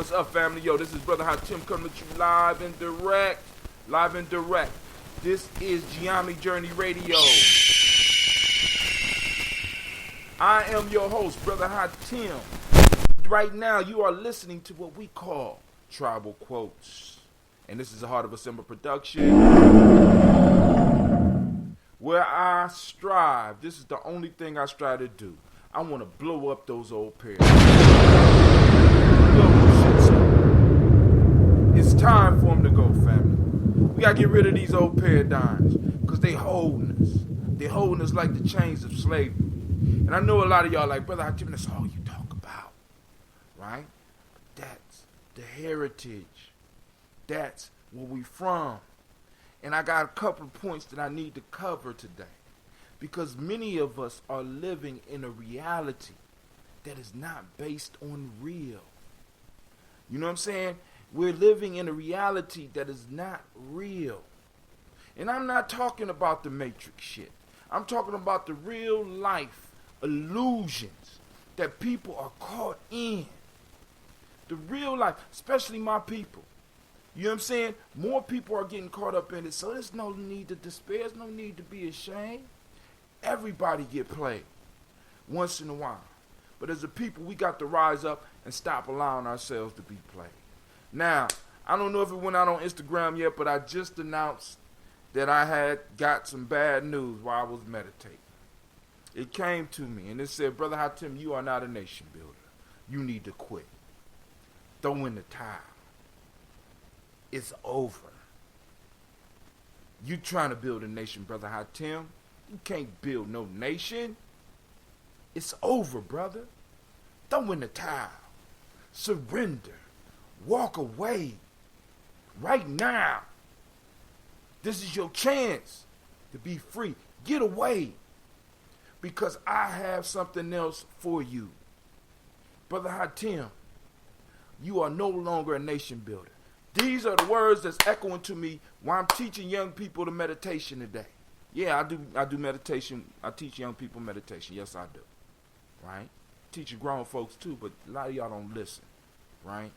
What's up, family? Yo, this is Brother Hot Tim coming to you live and direct. Live and direct. This is Gye-Nyame Journey Radio. I am your host, Brother Hot Tim. Right now, you are listening to what we call Tribal Quotes. And this is a Heart of Assemble production where I strive. This is the only thing I strive to do. I want to blow up those old pairs. It's time for them to go, family. We got to get rid of these old paradigms because they holding us. They holding us like the chains of slavery. And I know a lot of y'all like, Brother Hatim, that's all you talk about, right? That's the heritage. That's where we from. And I got a couple of points that I need to cover today. Because many of us are living in a reality that is not based on real. You know what I'm saying? We're living in a reality that is not real. And I'm not talking about the Matrix shit. I'm talking about the real life illusions that people are caught in. The real life, especially my people. You know what I'm saying? More people are getting caught up in it, so there's no need to despair. There's no need to be ashamed. Everybody get played once in a while. But as a people, we got to rise up and stop allowing ourselves to be played. Now, I don't know if it went out on Instagram yet, but I just announced that I had got some bad news while I was meditating. It came to me, and it said, Brother Hatim, you are not a nation builder. You need to quit. Throw in the towel. It's over. You trying to build a nation, Brother Hatim. You can't build no nation. It's over, brother. Throw in the towel. Surrender. Walk away. Right now. This is your chance to be free. Get away. Because I have something else for you. Brother Hatim, you are no longer a nation builder. These are the words that's echoing to me while I'm teaching young people the meditation today. Yeah, I do meditation. I teach young people meditation. Yes, I do. Right? Teaching grown folks too, but a lot of y'all don't listen. Right?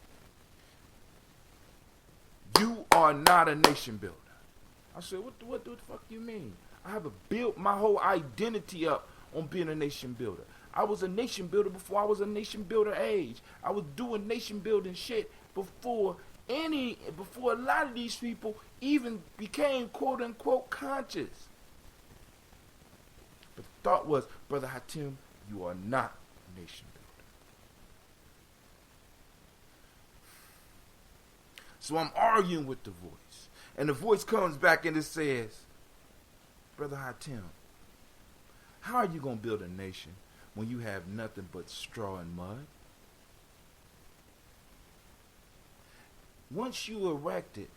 You are not a nation builder. I said, what the fuck you mean? I have built my whole identity up on being a nation builder. I was a nation builder before I was a nation builder age. I was doing nation building shit before a lot of these people even became quote unquote conscious. But the thought was, Brother Hatim, you are not a nation builder. So I'm arguing with the voice. And the voice comes back and it says, Brother Hatim, how are you going to build a nation when you have nothing but straw and mud? Once you erect it,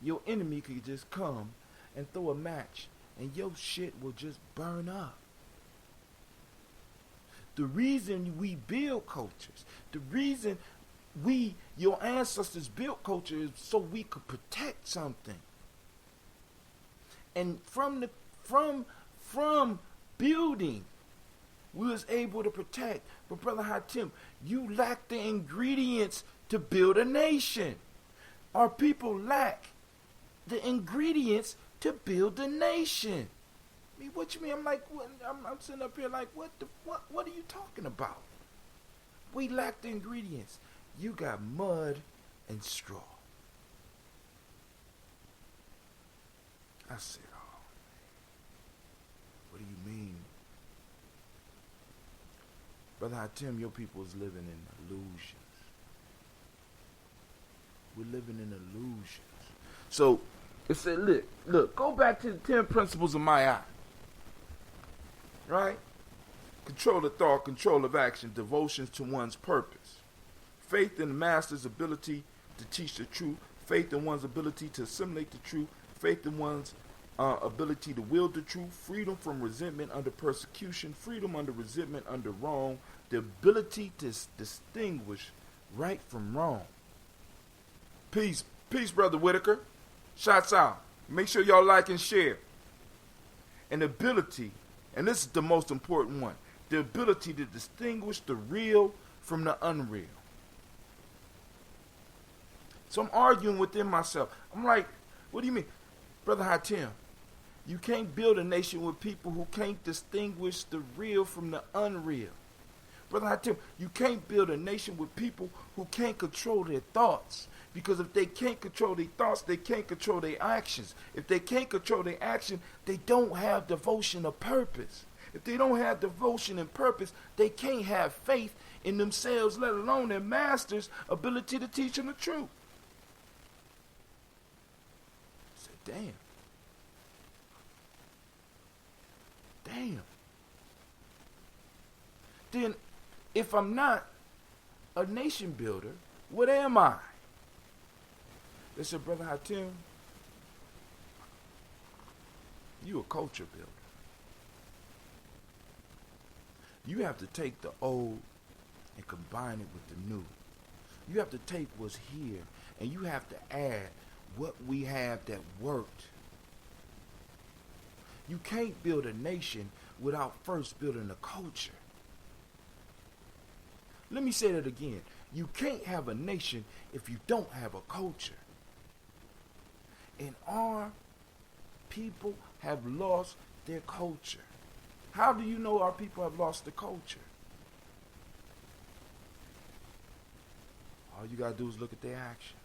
your enemy could just come and throw a match and your shit will just burn up. The reason we build cultures, the reason your ancestors built culture is so we could protect something. And from building, we was able to protect. But Brother Hatim, you lack the ingredients to build a nation. Our people lack the ingredients to build a nation. I mean, what you mean? I'm like, what? I'm sitting up here like, what are you talking about? We lack the ingredients. You got mud and straw. I said, oh, what do you mean? Brother Hatim, your people is living in illusions. We're living in illusions. So it said, look, go back to the 10 principles of Maya. Right? Control of thought, control of action, devotions to one's purpose. Faith in the master's ability to teach the truth. Faith in one's ability to assimilate the truth. Faith in one's ability to wield the truth. Freedom from resentment under persecution. Freedom under resentment under wrong. The ability to distinguish right from wrong. Peace, Brother Whitaker. Shots out. Make sure y'all like and share. An ability, and this is the most important one, the ability to distinguish the real from the unreal. So I'm arguing within myself. I'm like, what do you mean? Brother Hatim, you can't build a nation with people who can't distinguish the real from the unreal. Brother Hatim, you can't build a nation with people who can't control their thoughts. Because if they can't control their thoughts, they can't control their actions. If they can't control their action, they don't have devotion or purpose. If they don't have devotion and purpose, they can't have faith in themselves, let alone their master's ability to teach them the truth. I said, damn. Then, if I'm not a nation builder, what am I? They said, Brother Hatim, you a culture builder. You have to take the old and combine it with the new. You have to take what's here and you have to add what we have that worked. You can't build a nation without first building a culture. Let me say that again. You can't have a nation if you don't have a culture. And our people have lost their culture. How do you know our people have lost their culture? All you got to do is look at their actions.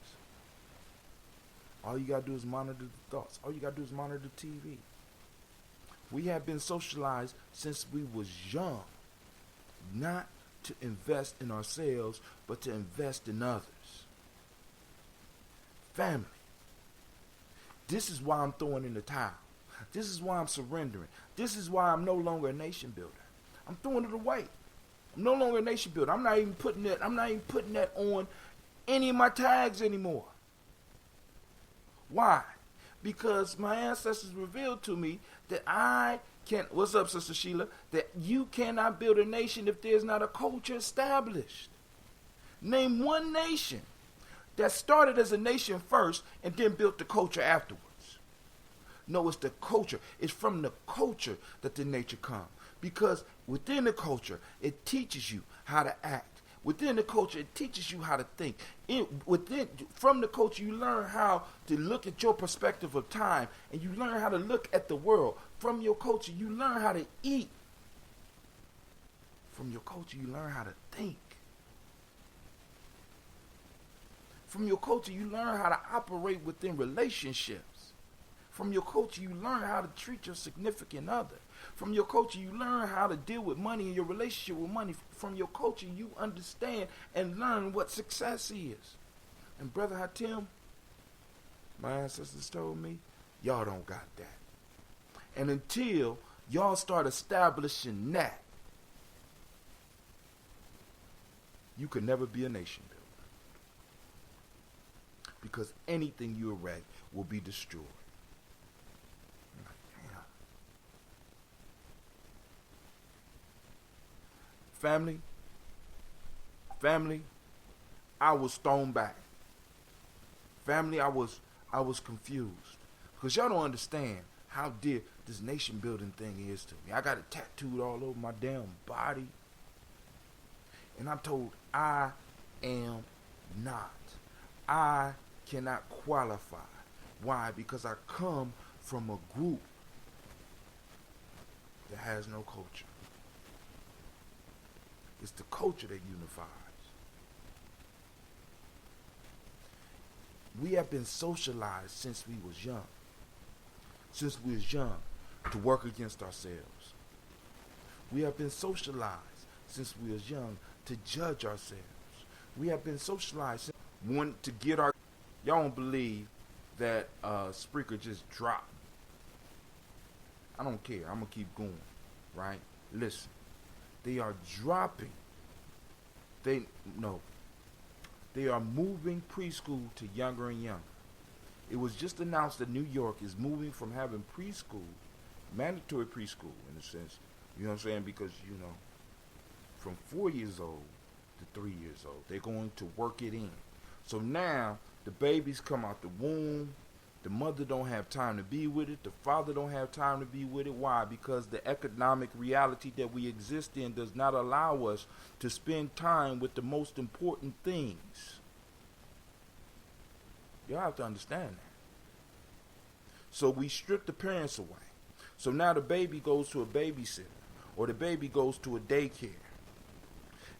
All you got to do is monitor the thoughts. All you got to do is monitor the TV. We have been socialized since we was young, not to invest in ourselves, but to invest in others. Family. This is why I'm throwing in the towel. This is why I'm surrendering. This is why I'm no longer a nation builder. I'm throwing it away. I'm no longer a nation builder. I'm not even putting that on any of my tags anymore. Why? Because my ancestors revealed to me that I can't, what's up, Sister Sheila? That you cannot build a nation if there's not a culture established. Name one nation that started as a nation first and then built the culture afterwards. No, it's the culture. It's from the culture that the nature comes. Because within the culture, it teaches you how to act. Within the culture, it teaches you how to think. From the culture, you learn how to look at your perspective of time, and you learn how to look at the world. From your culture, you learn how to eat. From your culture, you learn how to think. From your culture, you learn how to operate within relationships. From your culture, you learn how to treat your significant other. From your culture, you learn how to deal with money and your relationship with money. From your culture, you understand and learn what success is. And Brother Hatim, my ancestors told me, y'all don't got that. And until y'all start establishing that, you can never be a nation builder. Because anything you erect will be destroyed. Family, I was thrown back. Family, I was confused. Because y'all don't understand how dear this nation building thing is to me. I got it tattooed all over my damn body. And I'm told I am not. I cannot qualify. Why? Because I come from a group that has no culture. It's the culture that unifies. We have been socialized since we was young. Since we was young to work against ourselves. We have been socialized since we was young to judge ourselves. We have been socialized since we want to get our... Y'all don't believe that Spreaker just dropped. I don't care. I'm going to keep going. Right? Listen. They are dropping. They are moving preschool to younger and younger. It was just announced that New York is moving from having preschool, mandatory preschool in a sense, you know what I'm saying? Because, from 4 years old to 3 years old, they're going to work it in. So now the babies come out the womb. The mother don't have time to be with it. The father don't have time to be with it. Why? Because the economic reality that we exist in does not allow us to spend time with the most important things. Y'all have to understand that. So we strip the parents away. So now the baby goes to a babysitter or the baby goes to a daycare.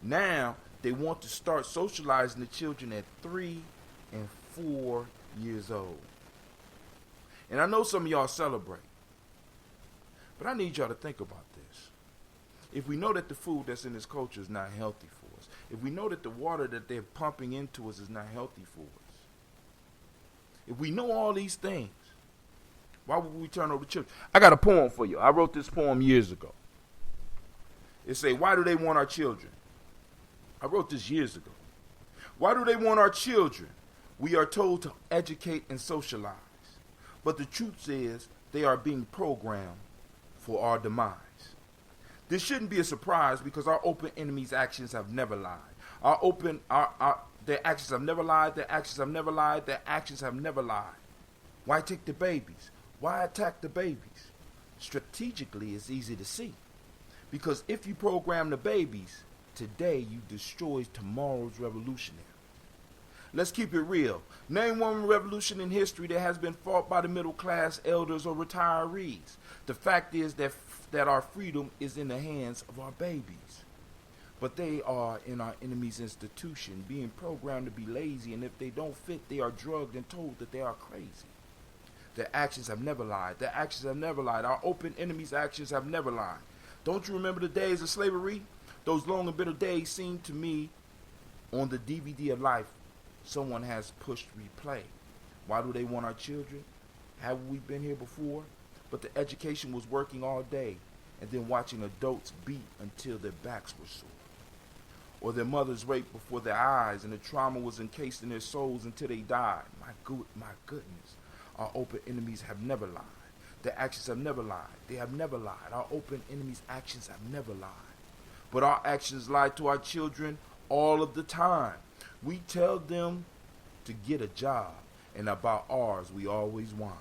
Now they want to start socializing the children at 3 and 4 years old. And I know some of y'all celebrate. But I need y'all to think about this. If we know that the food that's in this culture is not healthy for us, if we know that the water that they're pumping into us is not healthy for us, if we know all these things, why would we turn over children? I got a poem for you. I wrote this poem years ago. It say, why do they want our children? I wrote this years ago. Why do they want our children? We are told to educate and socialize, but the truth is they are being programmed for our demise. This shouldn't be a surprise because our open enemies' actions have never lied. Their actions have never lied, their actions have never lied, their actions have never lied. Why take the babies? Why attack the babies? Strategically, it's easy to see. Because if you program the babies, today you destroy tomorrow's revolutionary. Let's keep it real. Name one revolution in history that has been fought by the middle class, elders, or retirees. The fact is that our freedom is in the hands of our babies. But they are in our enemy's institution, being programmed to be lazy, and if they don't fit, they are drugged and told that they are crazy. Their actions have never lied. Their actions have never lied. Our open enemies' actions have never lied. Don't you remember the days of slavery? Those long and bitter days seem to me on the DVD of life. Someone has pushed replay. Why do they want our children? Have we been here before? But the education was working all day and then watching adults beat until their backs were sore. Or their mothers raped before their eyes and the trauma was encased in their souls until they died. My goodness. Our open enemies have never lied. Their actions have never lied. They have never lied. Our open enemies' actions have never lied. But our actions lie to our children all of the time. We tell them to get a job, and about ours we always whine.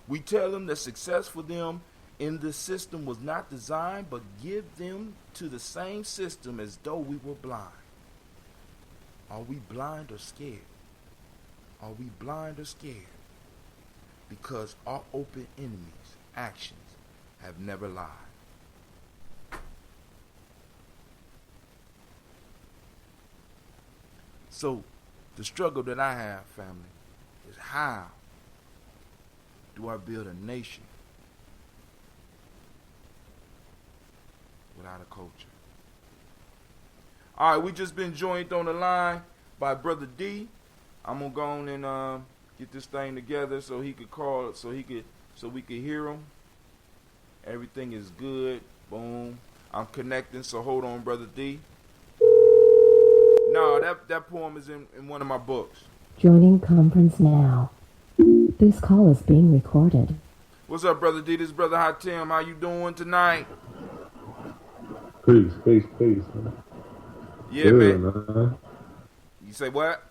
We tell them that success for them in the system was not designed, but give them to the same system as though we were blind. Are we blind or scared? Are we blind or scared? Because our open enemies' actions have never lied. So, the struggle that I have, family, is how do I build a nation without a culture? All right, we just been joined on the line by Brother D. I'm gonna go on and get this thing together so he could call, so we could hear him. Everything is good. Boom. I'm connecting, so hold on, Brother D. No, that poem is in one of my books. Joining conference now. This call is being recorded. What's up, Brother D? This is Brother Hatim. How you doing tonight? Peace, man. Yeah, good, man. You say what?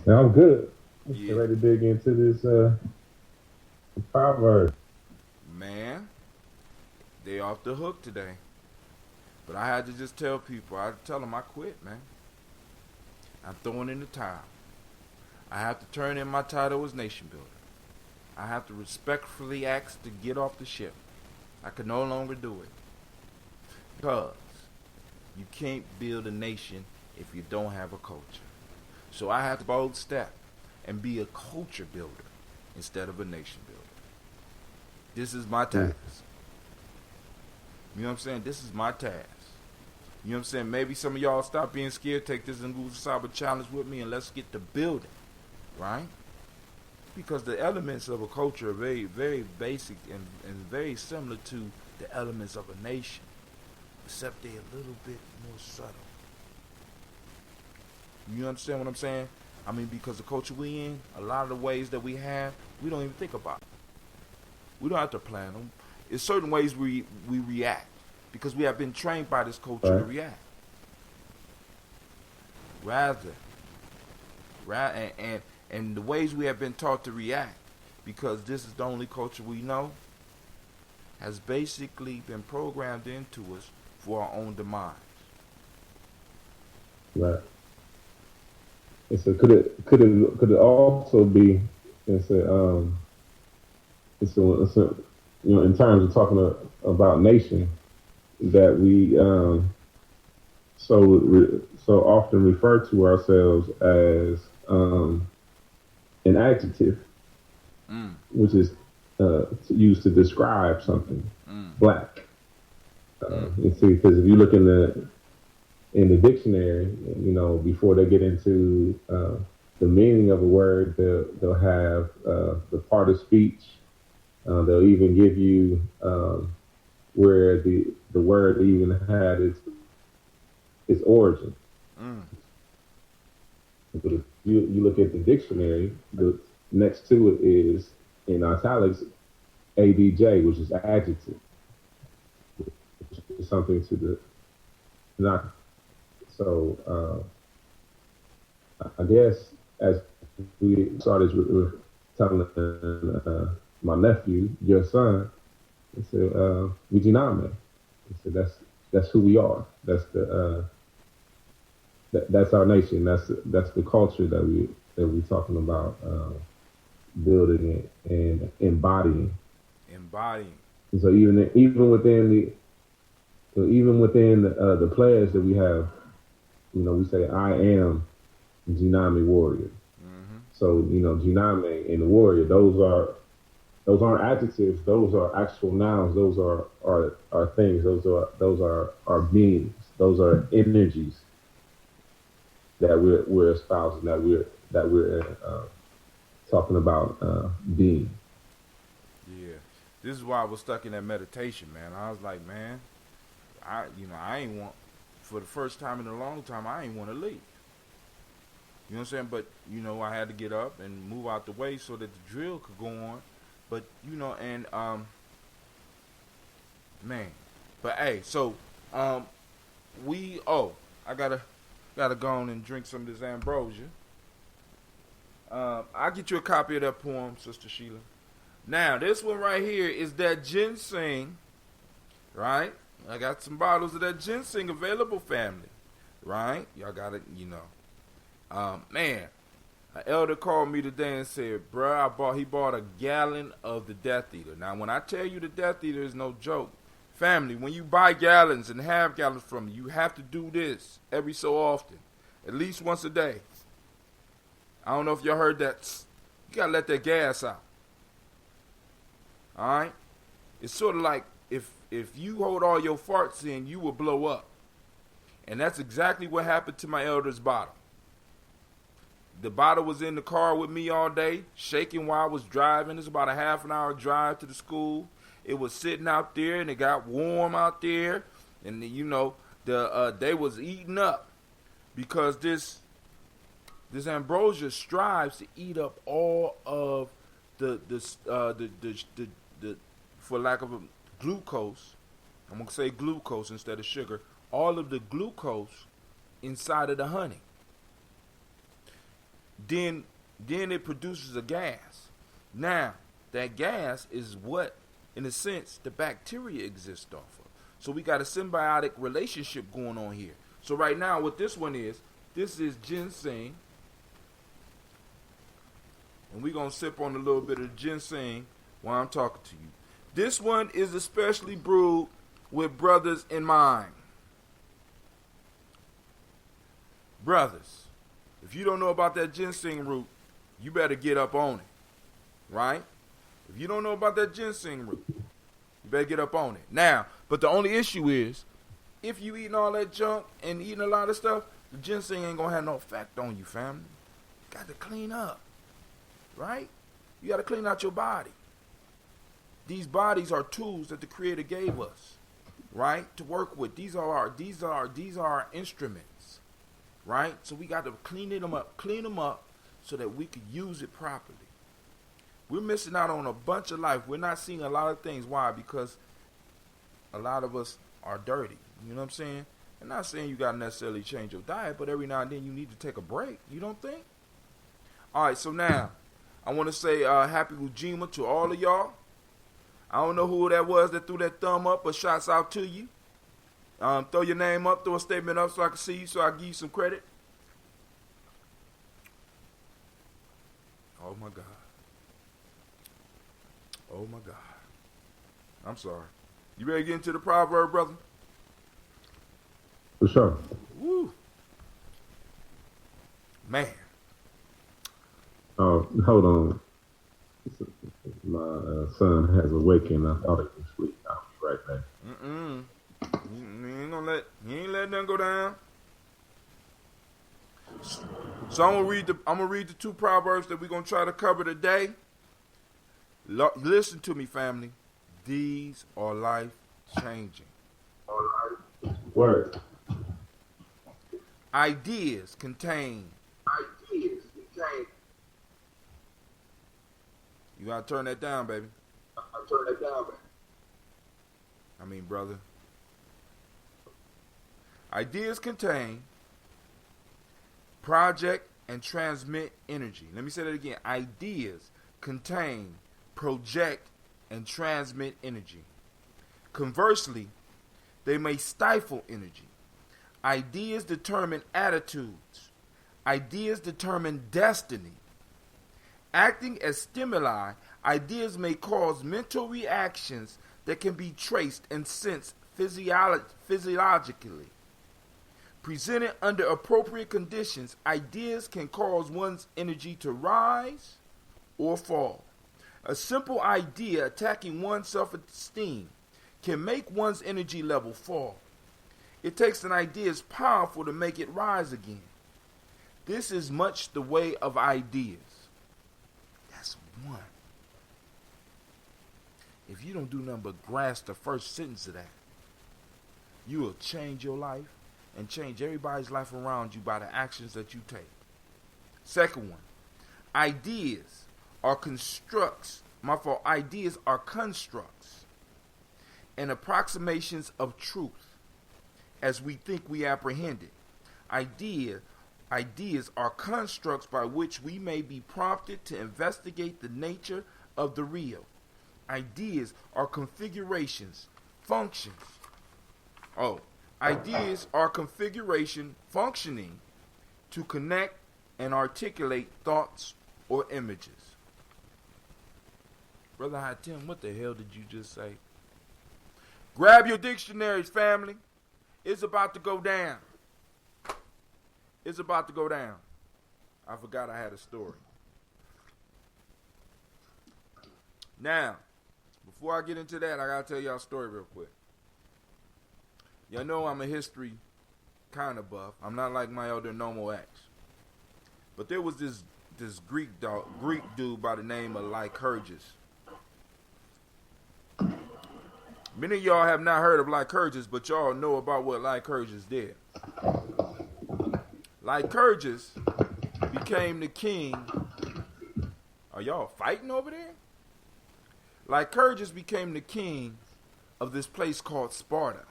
Yeah, I'm good. Yeah. Ready to dig into this proverb. Man, they off the hook today. But I had to just tell people, I tell them I quit, man. I'm throwing in the towel. I have to turn in my title as nation builder. I have to respectfully ask to get off the ship. I can no longer do it. Because you can't build a nation if you don't have a culture. So I have to bold step and be a culture builder instead of a nation builder. This is my task. You know what I'm saying? This is my task. You know what I'm saying? Maybe some of y'all stop being scared, take this Nguvu challenge with me, and let's get to building, right? Because the elements of a culture are very, very basic and very similar to the elements of a nation, except they're a little bit more subtle. You understand what I'm saying? I mean, because the culture we in, a lot of the ways that we have, we don't even think about it. We don't have to plan them. It's certain ways we react because we have been trained by this culture to react. And the ways we have been taught to react, because this is the only culture we know, has basically been programmed into us for our own demise. Right. And so could it also be, it's a you know, in terms of talking about nation, that we so often refer to ourselves as an adjective, which is used to describe something, black. You see, because if you look in the dictionary, you know, before they get into the meaning of a word, they'll have the part of speech. They'll even give you where the word even had its origin. But if you look at the dictionary, the next to it is in italics ADJ, which is adjective, which is something to the not. So I guess as we started with telling my nephew, your son, he said, Ujima. He said that's who we are. That's the that's our nation. That's the culture that we're talking about building it and embodying. Embodying. And so even within the players that we have, we say I am Gye-Nyame warrior. Mm-hmm. So Gye-Nyame and the warrior, those aren't adjectives. Those are actual nouns. Those are things. Those are beings. Those are energies that we're espousing. That we're talking about being. Yeah, this is why I was stuck in that meditation, man. I was like, man, I ain't want, for the first time in a long time, I ain't want to leave. You know what I'm saying? But I had to get up and move out the way so that the drill could go on. But and man, but hey, so I gotta go on and drink some of this ambrosia. I'll get you a copy of that poem, Sister Sheila. Now, this one right here is that ginseng, right? I got some bottles of that ginseng available, family, right? Y'all got it, man, an elder called me today and said, bruh, he bought a gallon of the Death Eater. Now, when I tell you the Death Eater is no joke, family, when you buy gallons and half gallons from me, you have to do this every so often, at least once a day. I don't know if y'all heard that. You gotta let that gas out. All right? It's sort of like if you hold all your farts in, you will blow up. And that's exactly what happened to my elder's bottle. The bottle was in the car with me all day, shaking while I was driving. It's about a half an hour drive to the school. It was sitting out there, and it got warm out there. And, they was eating up because this ambrosia strives to eat up all of the for lack of a glucose, I'm going to say glucose instead of sugar, all of the glucose inside of the honey. Then it produces a gas. Now, that gas is what, in a sense, the bacteria exist off of. So we got a symbiotic relationship going on here. So right now, what this one is, this is ginseng. And we're going to sip on a little bit of ginseng while I'm talking to you. This one is especially brewed with brothers in mind. Brothers, if you don't know about that ginseng root, you better get up on it, right? If you don't know about that ginseng root, you better get up on it. Now, but the only issue is, if you eating all that junk and eating a lot of stuff, the ginseng ain't going to have no effect on you, family. You got to clean up, right? You got to clean out your body. These bodies are tools that the Creator gave us, right, to work with. These are our instruments, right? So we got to clean them up so that we could use it properly. We're missing out on a bunch of life. We're not seeing a lot of things. Why? Because a lot of us are dirty. You know what I'm saying? I'm not saying you got to necessarily change your diet, but every now and then you need to take a break. You don't think? All right, so now I want to say happy Ujima to all of y'all. I don't know who that was that threw that thumb up, but shouts out to you. Throw your name up, throw a statement up so I can see you, so I can give you some credit. Oh, my God. Oh, my God. I'm sorry. You ready to get into the proverb, brother? For sure. Woo. Man. Oh, hold on. My son has awakened. I thought he was asleep. I'll be right back. He ain't letting nothing go down. So I'm gonna read the two proverbs that we're gonna try to cover today. Listen to me, family. These are life changing. Word. Ideas contain You gotta turn that down, baby. I mean, brother. Ideas contain, project, and transmit energy. Let me say that again. Ideas contain, project, and transmit energy. Conversely, they may stifle energy. Ideas determine attitudes. Ideas determine destiny. Acting as stimuli, ideas may cause mental reactions that can be traced and sensed physiologically. Presented under appropriate conditions, ideas can cause one's energy to rise or fall. A simple idea attacking one's self-esteem can make one's energy level fall. It takes an idea as powerful to make it rise again. This is much the way of ideas. That's one. If you don't do nothing but grasp the first sentence of that, you will change your life and change everybody's life around you by the actions that you take. Second one, ideas are constructs. Ideas are constructs and approximations of truth as we think we apprehend it. Ideas are constructs by which we may be prompted to investigate the nature of the real. Ideas are configurations, functions. Ideas are configuration functioning to connect and articulate thoughts or images. Brother Hatim, what the hell did you just say? Grab your dictionaries, family. It's about to go down. It's about to go down. I forgot I had a story. Now, before I get into that, I gotta tell y'all a story real quick. Y'all know I'm a history kind of buff. I'm not like my elder Nomo X. But there was this Greek dude by the name of Lycurgus. Many of y'all have not heard of Lycurgus, but y'all know about what Lycurgus did. Lycurgus became the king. Are y'all fighting over there? Lycurgus became the king of this place called Sparta.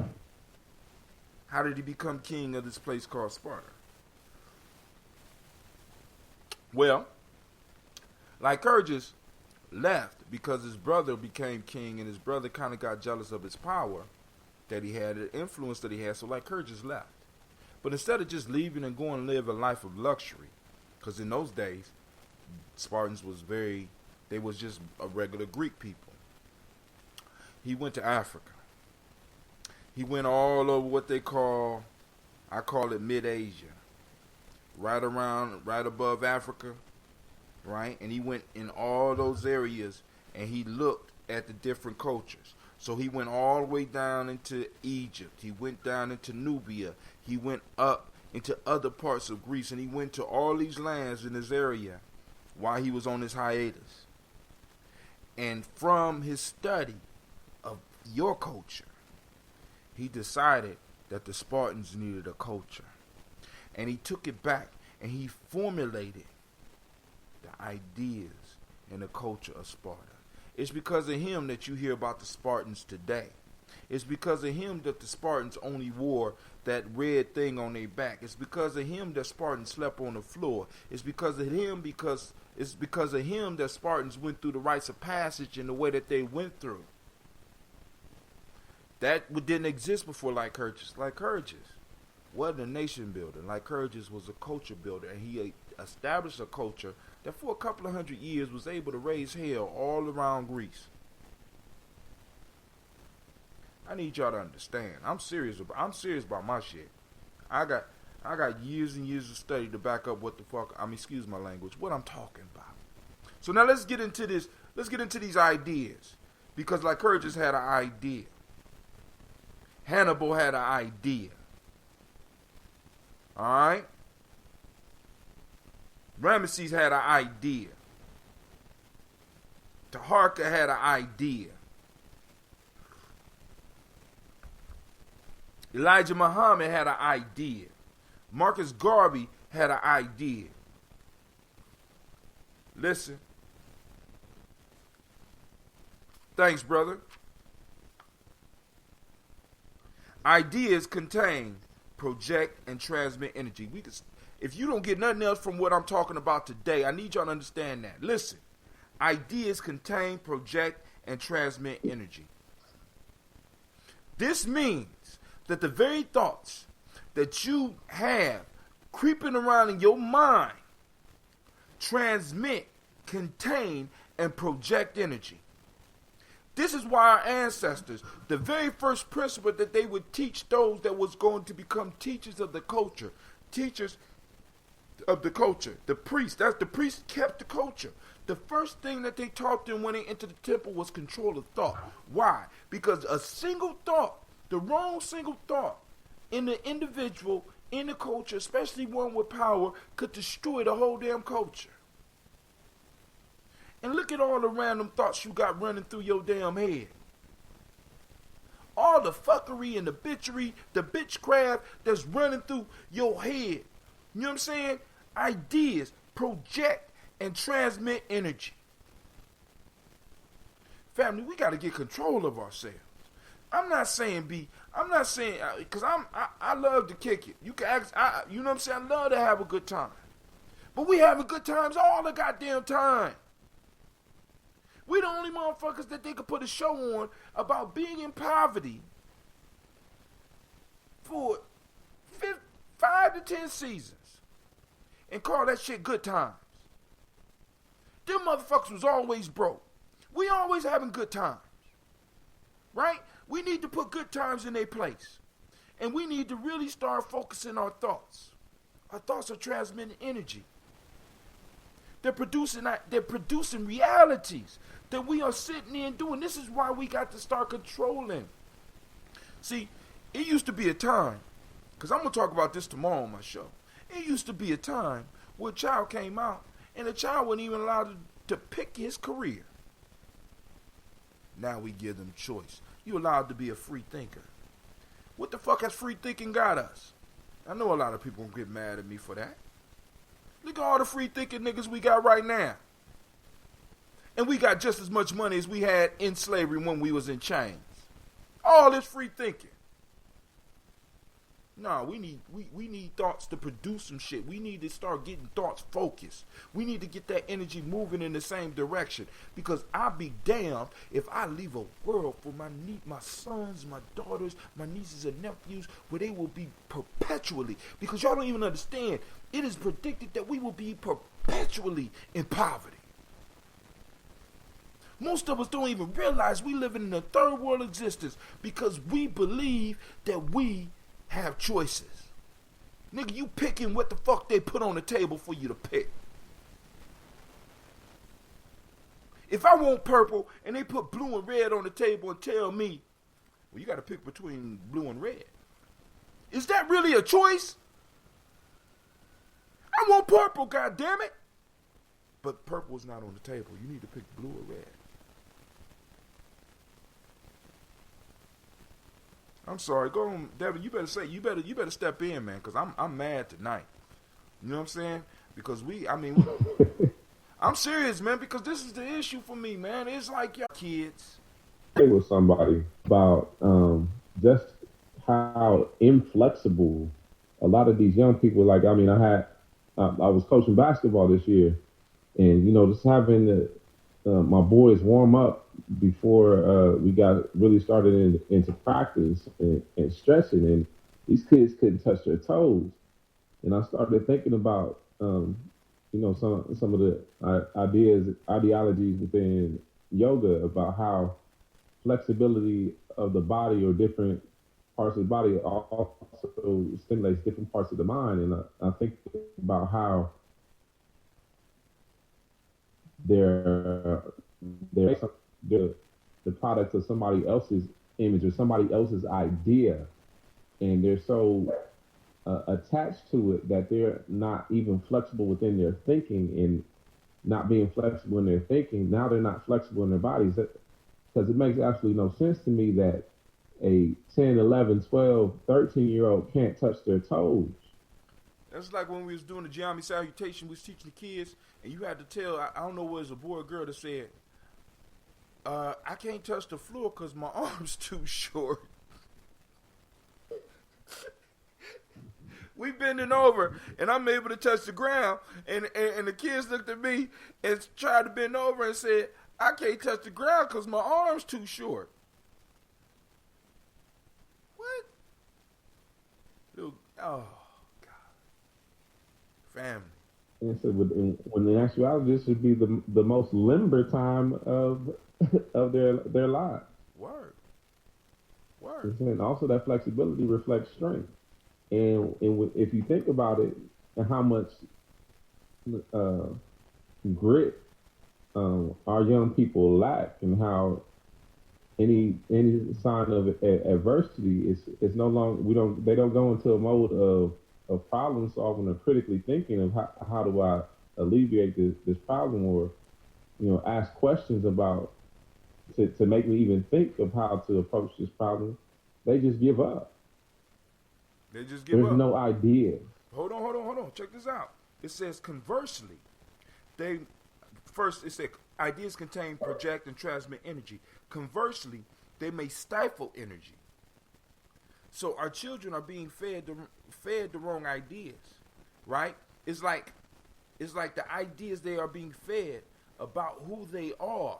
How did he become king of this place called Sparta? Well, Lycurgus left because his brother became king, and his brother kind of got jealous of his power that he had, the influence that he had, so Lycurgus left. But instead of just leaving and going and live a life of luxury, because in those days, Spartans they was just a regular Greek people. He went to Africa. He went all over what I call it mid-Asia. Right above Africa, right? And he went in all those areas and he looked at the different cultures. So he went all the way down into Egypt. He went down into Nubia. He went up into other parts of Greece, and he went to all these lands in this area while he was on his hiatus. And from his study of your culture, he decided that the Spartans needed a culture. And he took it back and he formulated the ideas and the culture of Sparta. It's because of him that you hear about the Spartans today. It's because of him that the Spartans only wore that red thing on their back. It's because of him that Spartans slept on the floor. It's because of him that Spartans went through the rites of passage in the way that they went through. That didn't exist before Lycurgus. Lycurgus wasn't a nation builder. Lycurgus was a culture builder, and he established a culture that for a couple of hundred years was able to raise hell all around Greece. I need y'all to understand. I'm serious about my shit. I got years and years of study to back up excuse my language, what I'm talking about. So now let's get into this. Let's get into these ideas. Because Lycurgus had an idea. Hannibal had an idea. Alright? Ramesses had an idea. Taharka had an idea. Elijah Muhammad had an idea. Marcus Garvey had an idea. Listen. Thanks, brother. Ideas contain, project, and transmit energy. If you don't get nothing else from what I'm talking about today, I need y'all to understand that. Listen, ideas contain, project, and transmit energy. This means that the very thoughts that you have creeping around in your mind transmit, contain, and project energy. This is why our ancestors, the very first principle that they would teach those that was going to become teachers of the culture, the priests, the priests kept the culture. The first thing that they taught them when they entered the temple was control of thought. Why? Because a single thought, the wrong single thought in the individual, in the culture, especially one with power, could destroy the whole damn culture. And look at all the random thoughts you got running through your damn head. All the fuckery and the bitchery, the bitchcraft that's running through your head. You know what I'm saying? Ideas project and transmit energy. Family, we got to get control of ourselves. I'm not saying, because I love to kick it. You can ask, you know what I'm saying? I love to have a good time. But we having good times all the goddamn time. We the only motherfuckers that they could put a show on about being in poverty for 5 to 10 seasons and call that shit good times. Them motherfuckers was always broke. We always having good times. Right? We need to put good times in their place. And we need to really start focusing our thoughts. Our thoughts are transmitting energy. They're producing realities that we are sitting in doing. This is why we got to start controlling. See, it used to be a time, because I'm going to talk about this tomorrow on my show. It used to be a time where a child came out and the child wasn't even allowed to pick his career. Now we give them choice. You're allowed to be a free thinker. What the fuck has free thinking got us? I know a lot of people get mad at me for that. Look at all the free thinking niggas we got right now. And we got just as much money as we had in slavery when we was in chains. All this free thinking. No, we need thoughts to produce some shit. We need to start getting thoughts focused. We need to get that energy moving in the same direction. Because I'll be damned if I leave a world for my sons, my daughters, my nieces and nephews, where they will be perpetually. Because y'all don't even understand. It is predicted that we will be perpetually in poverty. Most of us don't even realize we live in a third world existence because we believe that we have choices. Nigga, you picking what the fuck they put on the table for you to pick. If I want purple and they put blue and red on the table and tell me, well, you got to pick between blue and red. Is that really a choice? I want purple, goddammit. But purple's not on the table. You need to pick blue or red. I'm sorry. Go on, Devin. You better step in, man, because I'm mad tonight. You know what I'm saying? Because I'm serious, man, because this is the issue for me, man. It's like y'all kids. With somebody about just how inflexible a lot of these young people. Like, I mean, I was coaching basketball this year, and just having my boys warm up before we got really started into practice and stretching, and these kids couldn't touch their toes. And I started thinking about some of the ideologies within yoga about how flexibility of the body or different parts of the body also stimulates different parts of the mind. And I think about how they're the product of somebody else's image or somebody else's idea, and they're so attached to it that they're not even flexible within their thinking, and not being flexible in their thinking, now they're not flexible in their bodies. Because it makes absolutely no sense to me that a 10, 11, 12, 13-year-old can't touch their toes. That's like when we was doing the Gye-Nyame salutation, we was teaching the kids, and you had to tell, I don't know whether it was a boy or girl that said, I can't touch the floor because my arm's too short. We bending over, and I'm able to touch the ground, and the kids looked at me and tried to bend over and said, I can't touch the ground because my arm's too short. What? Dude, oh, God. Family. And so when in actuality, this should be the most limber time of their lives. Word. Word. And also that flexibility reflects strength. And if you think about it, and how much grit our young people lack, and how any sign of adversity is no longer they don't go into a mode of problem solving or critically thinking of how do I alleviate this problem, or ask questions about to make me even think of how to approach this problem. They just give up. They just give up. There's no idea. Hold on. Check this out. It says conversely, it said ideas contain, project, and transmit energy. Conversely, they may stifle energy. So our children are being fed the wrong ideas, right? It's like the ideas they are being fed about who they are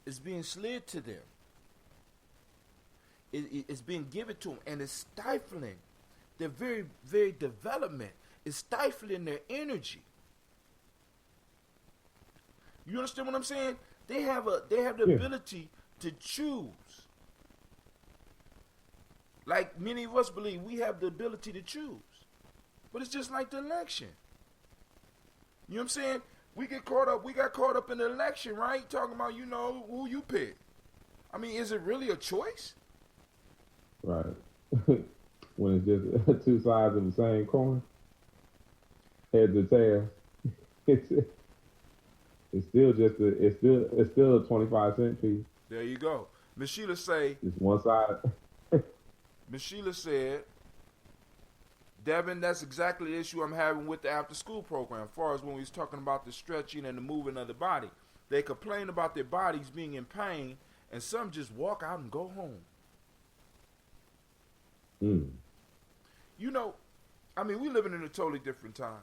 is being slid to them. It's being given to them, and it's stifling their very, very development. It's stifling their energy. You understand what I'm saying? They have the ability to choose. Like many of us believe we have the ability to choose. But it's just like the election. You know what I'm saying? We got caught up in the election, right? Talking about, who you pick. I mean, is it really a choice? Right. When it's just two sides of the same coin, heads or tails, it's still a 25-cent piece. There you go. Miss Sheila say it's one side. Miss Sheila said, Devin, that's exactly the issue I'm having with the after school program. As far as when we was talking about the stretching and the moving of the body, they complain about their bodies being in pain, and some just walk out and go home. We living in a totally different time.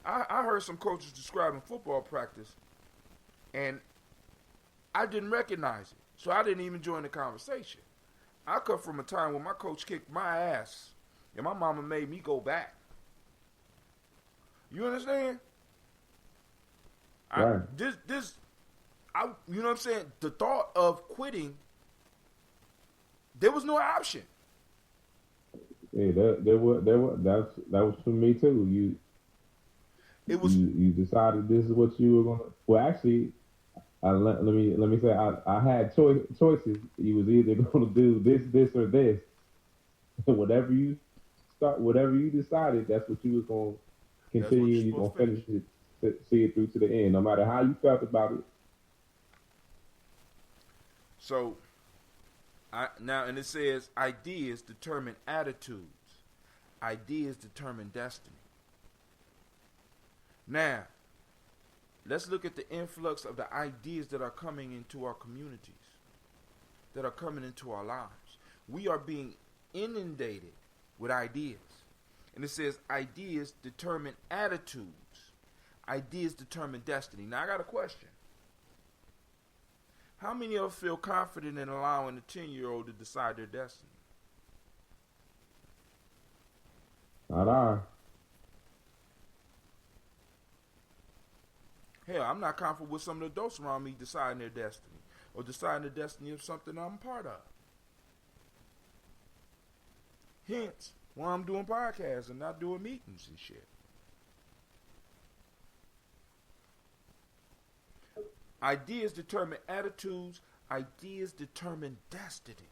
I heard some coaches describing football practice, and I didn't recognize it, so I didn't even join the conversation. I come from a time when my coach kicked my ass, and my mama made me go back. You understand? Right. You know what I'm saying? The thought of quitting, there was no option. Yeah, that was for me too. You decided this is what you were gonna. Well, actually, let me say I had choices. You was either gonna do this, or this. whatever you decided, that's what you was gonna continue. You're gonna finish it, see it through to the end, no matter how you felt about it. So. And it says ideas determine attitudes. Ideas determine destiny. Now, let's look at the influx of the ideas that are coming into our communities, that are coming into our lives. We are being inundated with ideas. And it says ideas determine attitudes. Ideas determine destiny. Now, I got a question. How many of us feel confident in allowing a 10-year-old to decide their destiny? Not I. Hell, I'm not confident with some of the adults around me deciding their destiny, or deciding the destiny of something I'm a part of. Hence, why I'm doing podcasts and not doing meetings and shit. Ideas determine attitudes. Ideas determine destiny.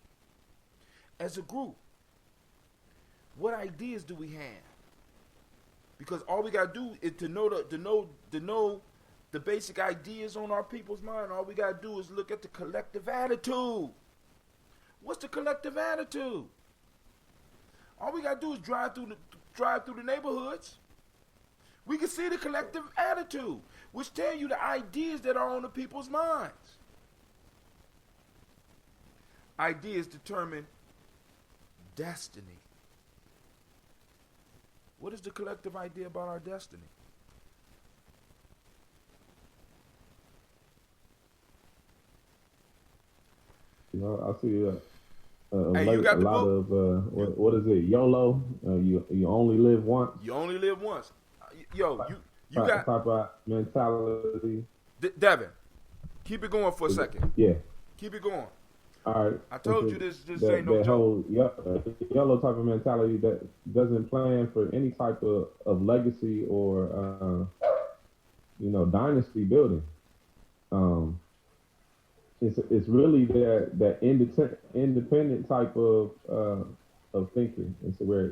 As a group, what ideas do we have? Because all we gotta do is to know the basic ideas on our people's mind. All we gotta do is look at the collective attitude. What's the collective attitude? All we gotta do is drive through the neighborhoods. We can see the collective attitude. which tell you the ideas that are on the people's minds. Ideas determine destiny. What is the collective idea about our destiny? You know, I see Hey, you got a the lot book? of what is it? YOLO. You only live once. You only live once. Yo, you Type got of mentality. Devin. Keep it going for a second. Yeah. Keep it going. All right. I told you this that, ain't no that joke. whole YOLO type of mentality that doesn't plan for any type of legacy or dynasty building. It's really that independent type of thinking. And so where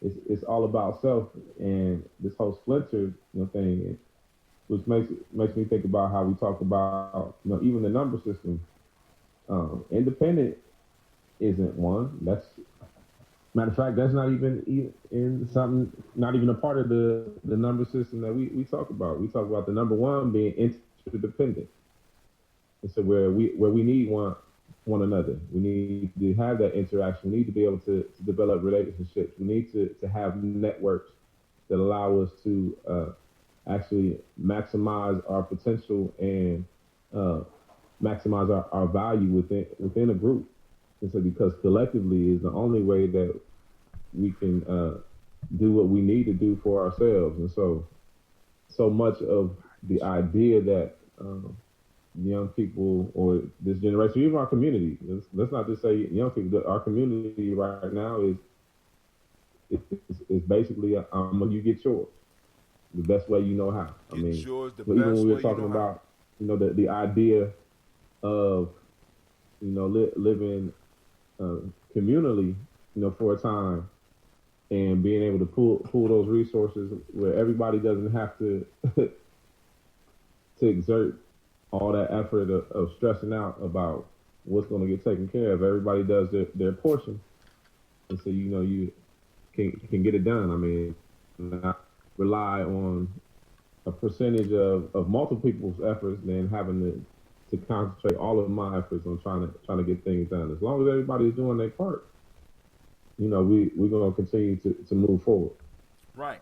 it's all about self, and this whole splinter thing, which makes me think about how we talk about even the number system. Independent isn't one. That's matter of fact, that's not even in something, not even a part of the number system that we talk about. We talk about the number one being interdependent. And so where we need one another. We need to have that interaction. We need to be able to develop relationships. We need to have networks that allow us to actually maximize our potential and maximize our value within a group. And so because collectively is the only way that we can do what we need to do for ourselves. And so much of the idea that young people or this generation, even our community, let's not just say young people, our community right now is basically you get yours the best way you know how. Yours the so best even when we were way talking you know about the idea of living communally for a time and being able to pull those resources where everybody doesn't have to to exert all that effort of stressing out about what's going to get taken care of. Everybody does their portion, and so you can get it done. Not rely on a percentage of multiple people's efforts than having to concentrate all of my efforts on trying to get things done. As long as everybody's doing their part, we're going to continue to move forward. Right.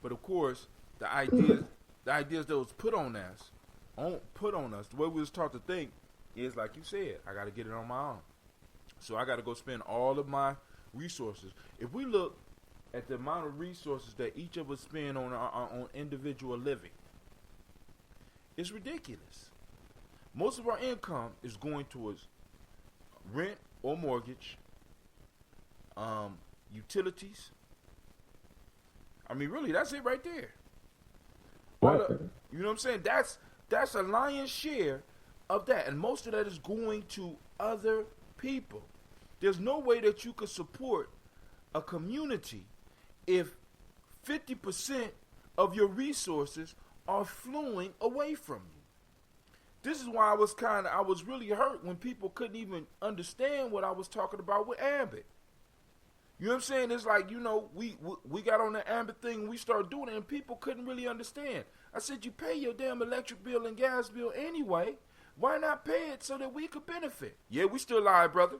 But of course, the ideas that was put on us, the way we was taught to think is like you said, I got to get it on my own. So I got to go spend all of my resources. If we look at the amount of resources that each of us spend on our own individual living, it's ridiculous. Most of our income is going towards rent or mortgage, utilities. Really, that's it right there. You know what I'm saying? That's a lion's share of that, and most of that is going to other people. There's no way that you could support a community if 50% of your resources are flowing away from you. This is why I was really hurt when people couldn't even understand what I was talking about with Ambit. You know what I'm saying? It's like, we got on the Ambit thing and we started doing it and people couldn't really understand. I said, you pay your damn electric bill and gas bill anyway. Why not pay it so that we could benefit? Yeah, we still live, brother.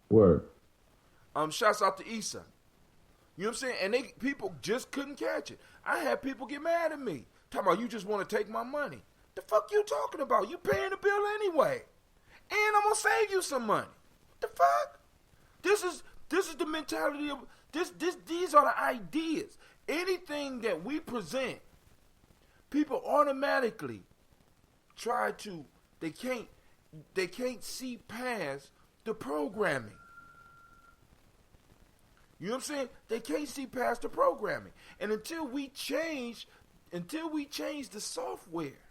Word. Shouts out to Issa. You know what I'm saying? And people just couldn't catch it. I had people get mad at me. Talking about, you just want to take my money. The fuck you talking about? You paying the bill anyway. And I'm going to save you some money. The fuck? This is the mentality of these are the ideas. Anything that we present, people automatically they can't see past the programming. You know what I'm saying? They can't see past the programming. And until we change the software,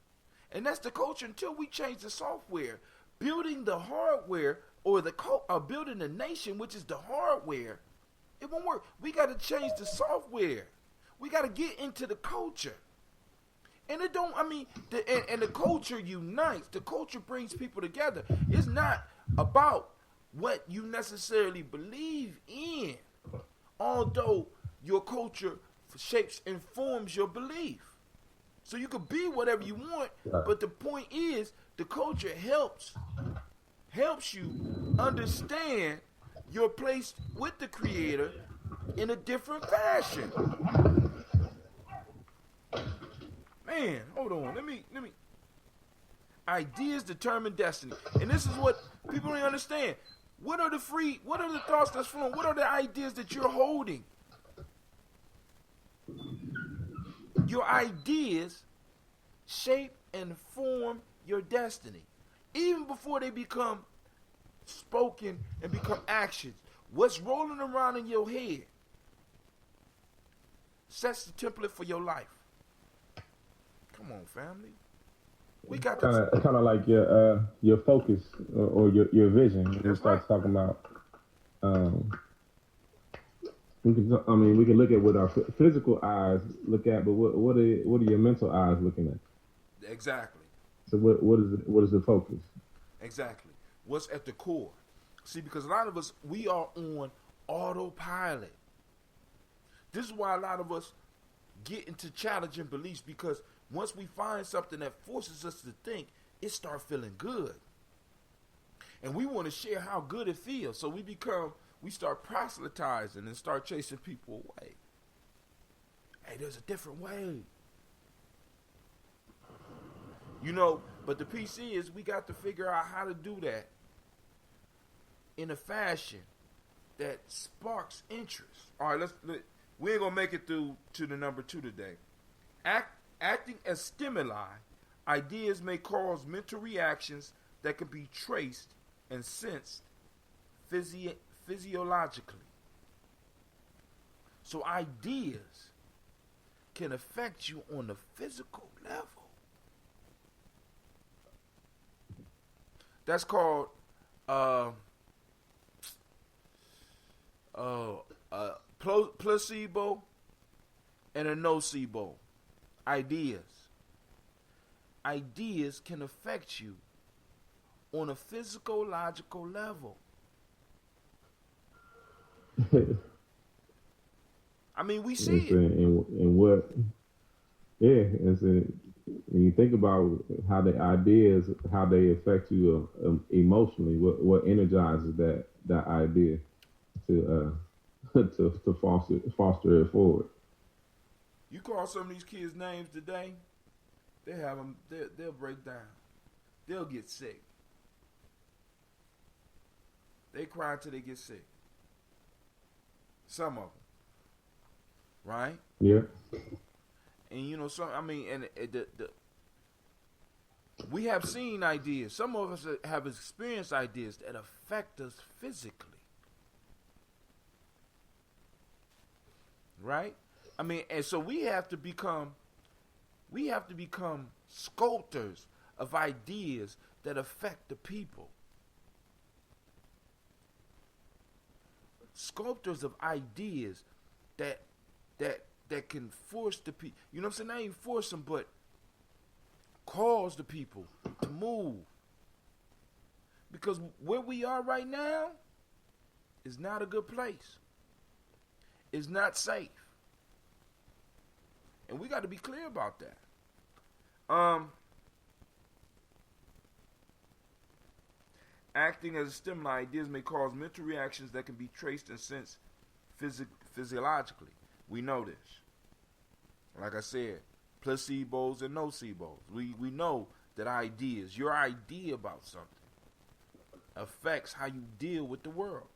and that's the culture, until we change the software, building the hardware or building the nation, which is the hardware, it won't work. We got to change the software. We got to get into the culture. And it don't, and the culture unites. The culture brings people together. It's not about what you necessarily believe in, although your culture shapes and forms your belief. So you could be whatever you want, Right. but the point is the culture helps you understand your place with the creator in a different fashion. Man, hold on. Let me ideas determine destiny. And this is what people don't understand. What are the thoughts that's flowing? What are the ideas that you're holding? Your ideas shape and form your destiny. Even before they become spoken and become actions. What's rolling around in your head sets the template for your life. Come on, family. We got kind of like your focus or your vision. When we That's start right. talking about, we can look at what our physical eyes look at, but what are your mental eyes looking at? Exactly. So what is the focus? Exactly. What's at the core? See, because a lot of us, we are on autopilot. This is why a lot of us get into challenging beliefs, because once we find something that forces us to think, it starts feeling good. And we want to share how good it feels. So we start proselytizing and start chasing people away. Hey, there's a different way. You know, but the piece is we got to figure out how to do that in a fashion that sparks interest. All right, we ain't gonna make it through to the number 2 today. Acting as stimuli, ideas may cause mental reactions that can be traced and sensed physiologically. So ideas can affect you on the physical level. That's called placebo and a nocebo. Ideas can affect you on a physiological level. I mean, we see it. And what? Yeah, when you think about how the ideas, how they affect you emotionally, what energizes that idea to to foster it forward. You call some of these kids names today, they have them. They'll break down. They'll get sick. They cry until they get sick. Some of them, right? Yeah. And you know, we have seen ideas. Some of us have experienced ideas that affect us physically, right? I mean, and so we have to become sculptors of ideas that affect the people. Sculptors of ideas that can force the people. You know what I'm saying? Not even force them, but cause the people to move. Because where we are right now is not a good place. It's not safe. And we got to be clear about that. Acting as a stimuli, ideas may cause mental reactions that can be traced and sensed physiologically. We know this. Like I said, placebos and nocebos. We know that ideas, your idea about something, affects how you deal with the world.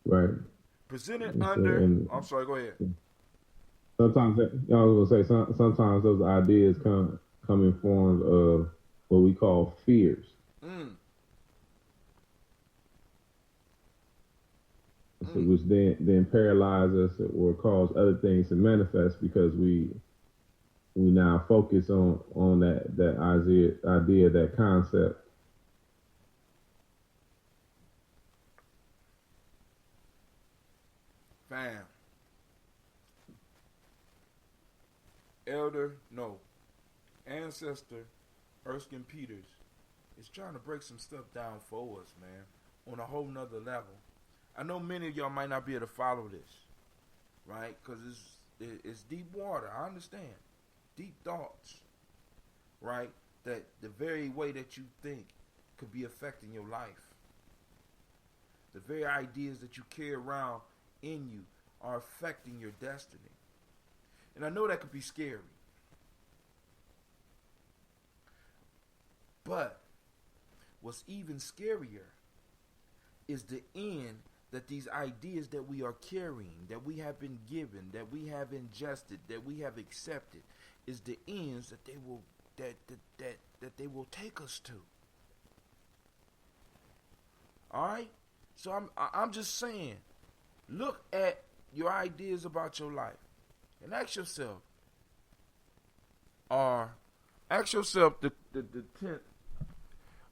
Right. Presented I'm sorry, go ahead. Sometimes I was gonna say sometimes those ideas come in forms of what we call fears. So which then paralyze us or cause other things to manifest because we now focus on that idea, that concept. Fam. Ancestor Erskine Peters is trying to break some stuff down for us, man, on a whole nother level. I know many of y'all might not be able to follow this, right? Because it's deep water. I understand. Deep thoughts, right? That the very way that you think could be affecting your life. The very ideas that you carry around in you are affecting your destiny. And I know that could be scary. But what's even scarier is the end that these ideas that we are carrying, that we have been given, that we have ingested, that we have accepted, is the ends that they will that they will take us to. All right? So I'm just saying, look at your ideas about your life and ask yourself the 10th,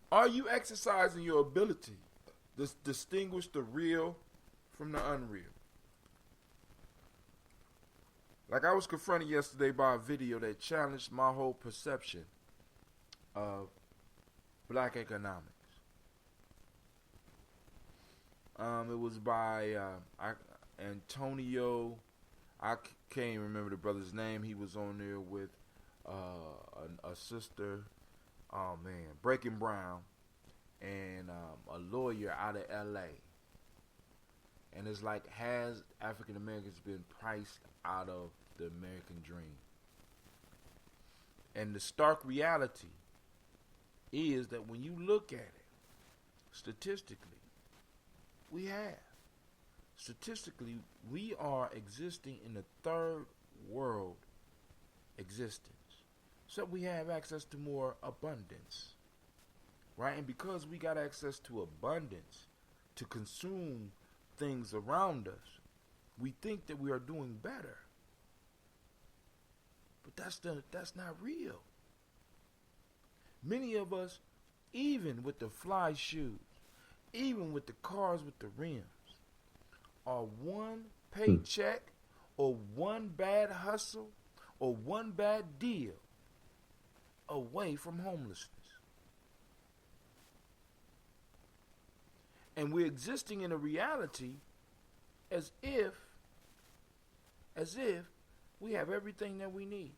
are you exercising your ability to distinguish the real from the unreal? Like I was confronted yesterday by a video that challenged my whole perception of black economics. It was by Antonio. I can't even remember the brother's name. He was on there with a sister. Oh man, Breaking Brown, and a lawyer out of L.A. And it's like, has African Americans been priced out of the American dream? And the stark reality is that when you look at it, statistically, we have. Statistically, we are existing in a third world existence. So we have access to more abundance, right? And because we got access to abundance to consume things around us, we think that we are doing better. But that's not real. Many of us, even with the fly shoes, even with the cars with the rims, are one paycheck or one bad hustle or one bad deal away from homelessness. And we're existing in a reality as if we have everything that we need.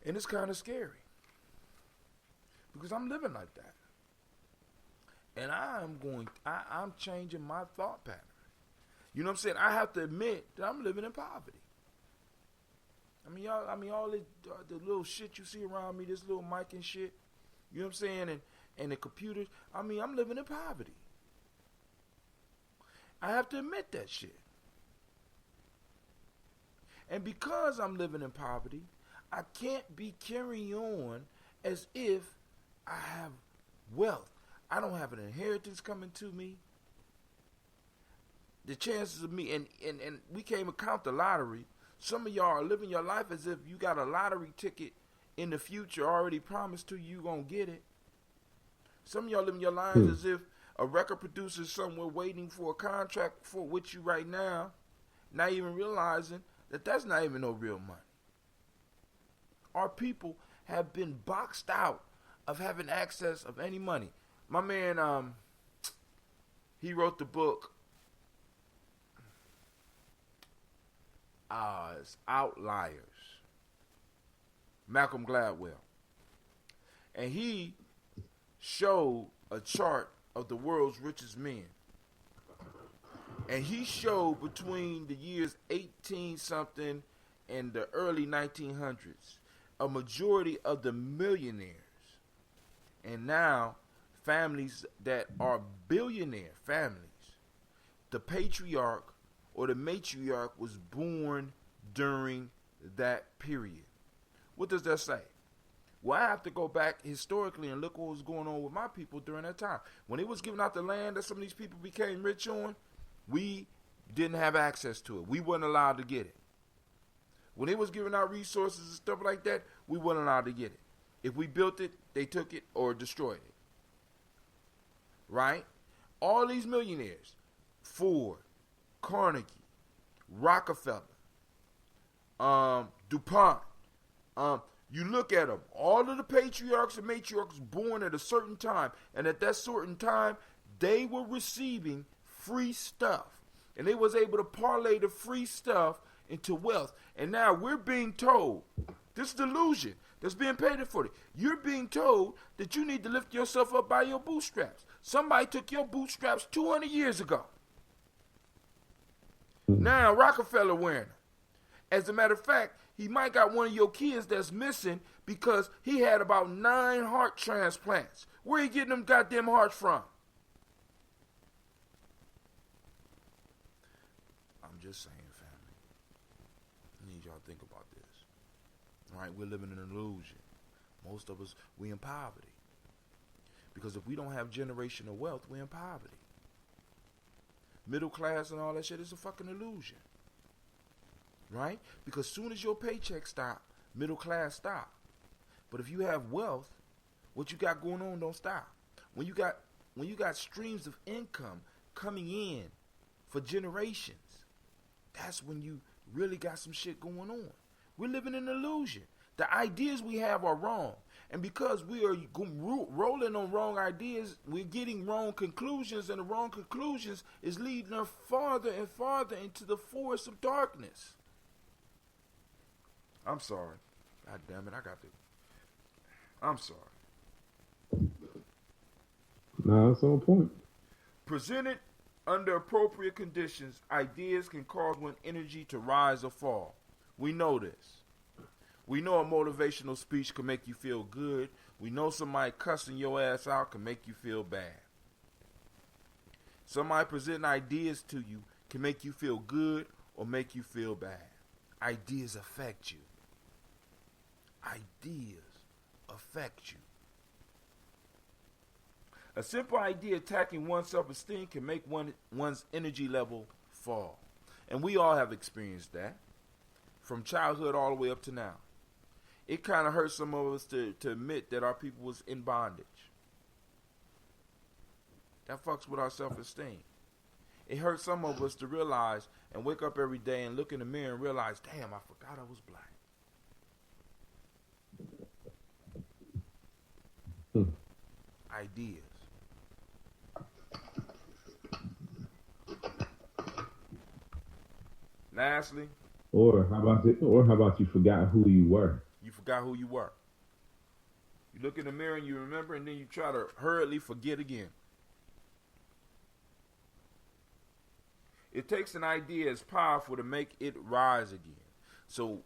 And it's kind of scary, because I'm living like that. And I'm changing my thought pattern. You know what I'm saying? I have to admit that I'm living in poverty. All the little shit you see around me, this little mic and shit, you know what I'm saying? And the computers, I'm living in poverty. I have to admit that shit. And because I'm living in poverty, I can't be carrying on as if I have wealth. I don't have an inheritance coming to me. The chances of me, and we can't even count the lottery. Some of y'all are living your life as if you got a lottery ticket in the future already promised to you, gonna get it. Some of y'all living your lives as if a record producer is somewhere waiting for a contract for with you right now, not even realizing that that's not even no real money. Our people have been boxed out of having access of any money. My man, he wrote the book, it's Outliers, Malcolm Gladwell. And he showed a chart of the world's richest men. And he showed between the years 18-something and the early 1900s, a majority of the millionaires, and now families that are billionaire families, the patriarch or the matriarch was born during that period. What does that say? Well, I have to go back historically and look what was going on with my people during that time. When it was giving out the land that some of these people became rich on, we didn't have access to it. We weren't allowed to get it. When it was giving out resources and stuff like that, we weren't allowed to get it. If we built it, they took it or destroyed it. Right? All these millionaires, Ford, Carnegie, Rockefeller, DuPont, you look at them, all of the patriarchs and matriarchs born at a certain time, and at that certain time, they were receiving free stuff. And they was able to parlay the free stuff into wealth. And now we're being told, this delusion that's being paid for it. You're being told that you need to lift yourself up by your bootstraps. Somebody took your bootstraps 200 years ago. Now Rockefeller wearing them. As a matter of fact, he might got one of your kids that's missing because he had about 9 heart transplants. Where he getting them goddamn hearts from? I'm just saying, family. I need y'all to think about this. All right, we're living in an illusion. Most of us, we in poverty. Because if we don't have generational wealth, we're in poverty. Middle class and all that shit is a fucking illusion. Right? Because soon as your paycheck stop, middle class stop. But if you have wealth, what you got going on don't stop. When you got streams of income coming in for generations, that's when you really got some shit going on. We're living in an illusion. The ideas we have are wrong. And because we are rolling on wrong ideas, we're getting wrong conclusions, and the wrong conclusions is leading us farther and farther into the forest of darkness. I'm sorry. God damn it, I'm sorry. No, that's on point. Presented under appropriate conditions, ideas can cause one energy to rise or fall. We know this. We know a motivational speech can make you feel good. We know somebody cussing your ass out can make you feel bad. Somebody presenting ideas to you can make you feel good or make you feel bad. Ideas affect you. Ideas affect you. A simple idea attacking one's self-esteem can make one's energy level fall. And we all have experienced that. From childhood all the way up to now. It kind of hurts some of us to admit that our people was in bondage. That fucks with our self-esteem. It hurts some of us to realize and wake up every day and look in the mirror and realize, damn, I forgot I was black. Ideas. Lastly. Or how about you forgot who you were? You forgot who you were. You look in the mirror and you remember, and then you try to hurriedly forget again. It takes an idea as powerful to make it rise again. So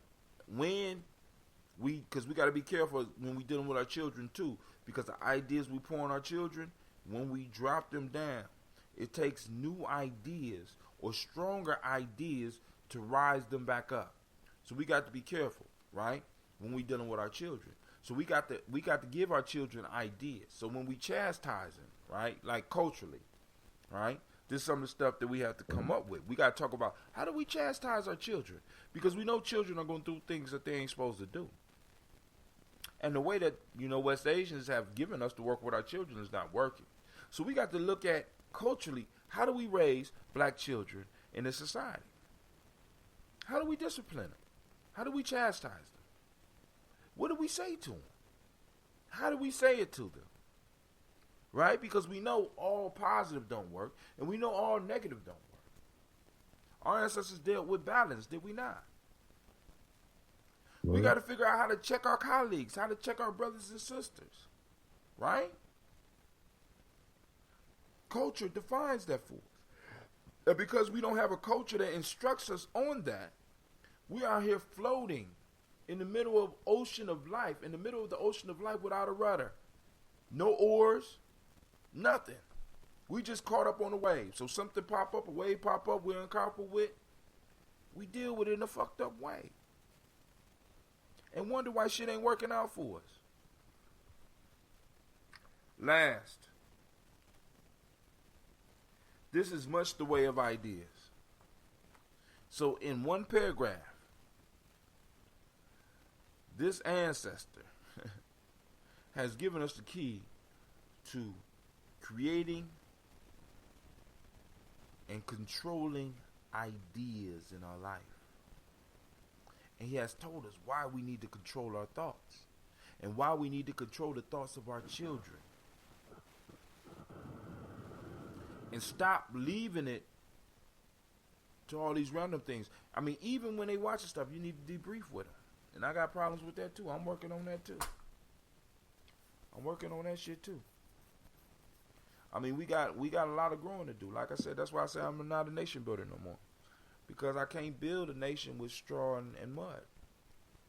because we got to be careful when we dealing with our children too, because the ideas we pour on our children, when we drop them down, it takes new ideas or stronger ideas to rise them back up. So we got to be careful, right? When we dealing with our children. So we got to give our children ideas. So when we chastise them, right? Like culturally, right? This is some of the stuff that we have to come up with. We got to talk about how do we chastise our children? Because we know children are going to do things that they ain't supposed to do. And the way that, West Asians have given us to work with our children is not working. So we got to look at culturally, how do we raise black children in this society? How do we discipline them? How do we chastise them? What do we say to them? How do we say it to them? Right? Because we know all positive don't work, and we know all negative don't work. Our ancestors dealt with balance, did we not? We got to figure out how to check our colleagues, how to check our brothers and sisters. Right? Culture defines that for us. And because we don't have a culture that instructs us on that, we are here floating in the middle of ocean of life, in the middle of the ocean of life without a rudder. No oars, nothing. We just caught up on a wave. So something pop up, a wave pop up, we're uncomfortable with. We deal with it in a fucked up way. And wonder why shit ain't working out for us. Last. This is much the way of ideas. So in one paragraph, this ancestor has given us the key to creating and controlling ideas in our life. And he has told us why we need to control our thoughts and why we need to control the thoughts of our children. And stop leaving it to all these random things. I mean, even when they watching stuff, you need to debrief with them. And I got problems with that too. I'm working on that too. I'm working on that shit too. I mean, we got a lot of growing to do. Like I said, that's why I say I'm not a nation builder no more. Because I can't build a nation with straw and mud.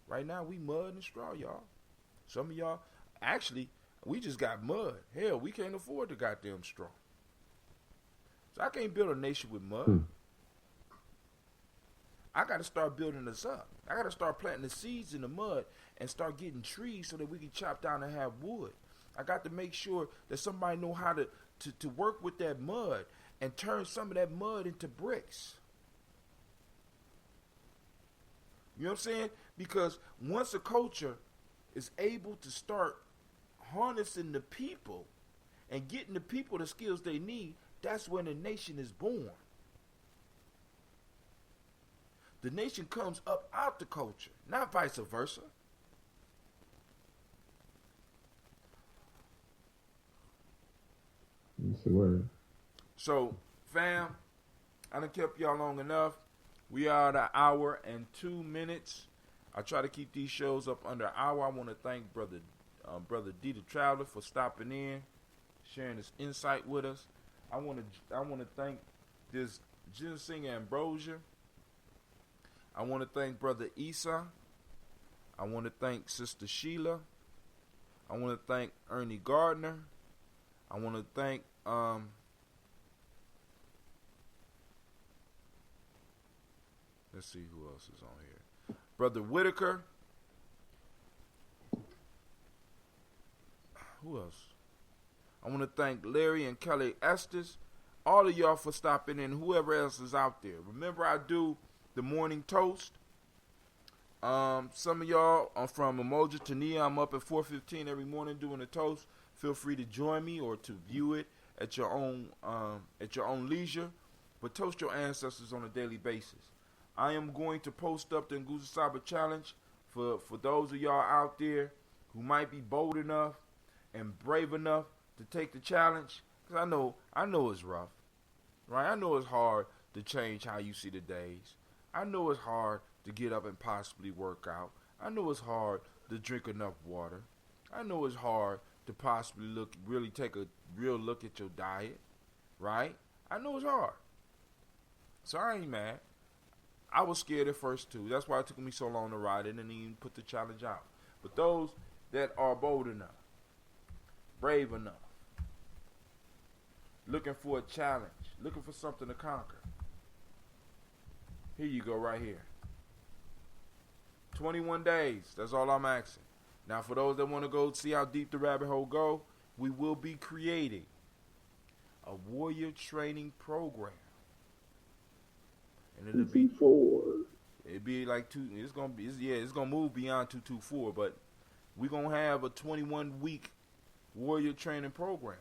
Right now, we mud and straw, y'all. Some of y'all, actually, we just got mud. Hell, we can't afford the goddamn straw. So I can't build a nation with mud. I got to start building this up. I got to start planting the seeds in the mud and start getting trees so that we can chop down and have wood. I got to make sure that somebody know how to work with that mud and turn some of that mud into bricks. You know what I'm saying? Because once a culture is able to start harnessing the people and getting the people the skills they need, that's when a nation is born. The nation comes up out the culture, not vice versa. That's the word. So, fam, I done kept y'all long enough. We are at an hour and 2 minutes. I try to keep these shows up under an hour. I want to thank Brother D the Traveler for stopping in, sharing his insight with us. I want to thank this Ginseng Ambrosia. I want to thank Brother Issa. I want to thank Sister Sheila. I want to thank Ernie Gardner. I want to thank let's see who else is on here. Brother Whitaker. Who else? I want to thank Larry and Kelly Estes. All of y'all for stopping in. Whoever else is out there. Remember, I do the morning toast. Some of y'all are from Emoji Tania. I'm up at 4:15 every morning doing the toast. Feel free to join me or to view it at your own leisure. But toast your ancestors on a daily basis. I am going to post up the Nguza Saba Challenge for those of y'all out there who might be bold enough and brave enough to take the challenge. Because I know it's rough, right? I know it's hard to change how you see the days. I know it's hard to get up and possibly work out. I know it's hard to drink enough water. I know it's hard to possibly really take a real look at your diet, right? I know it's hard. So I ain't mad. I was scared at first too. That's why it took me so long to ride it and even put the challenge out. But those that are bold enough, brave enough, looking for a challenge, looking for something to conquer, here you go right here. 21 days. That's all I'm asking. Now, for those that want to go see how deep the rabbit hole go, we will be creating a warrior training program. And it'll be like it's gonna move beyond 224, but we're gonna have a 21-week warrior training program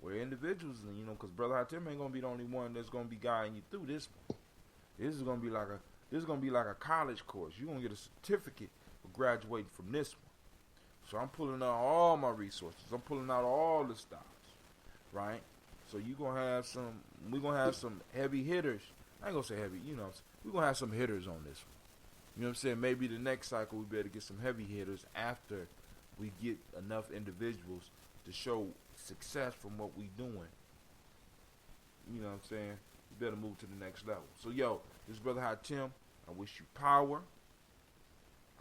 where individuals, because Brother Hatim ain't gonna be the only one that's gonna be guiding you through this one. This is gonna be like a college course. You're gonna get a certificate for graduating from this one. So I'm pulling out all my resources. I'm pulling out all the stops, right? So we're gonna have some heavy hitters. I ain't gonna say heavy, we're gonna have some hitters on this one. You know what I'm saying? Maybe the next cycle we better get some heavy hitters after we get enough individuals to show success from what we doing. You know what I'm saying? We better move to the next level. So this is Brother Hatim. I wish you power.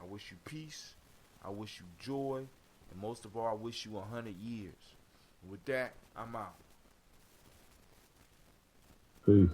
I wish you peace. I wish you joy. And most of all, I wish you 100 years. And with that, I'm out. Peace.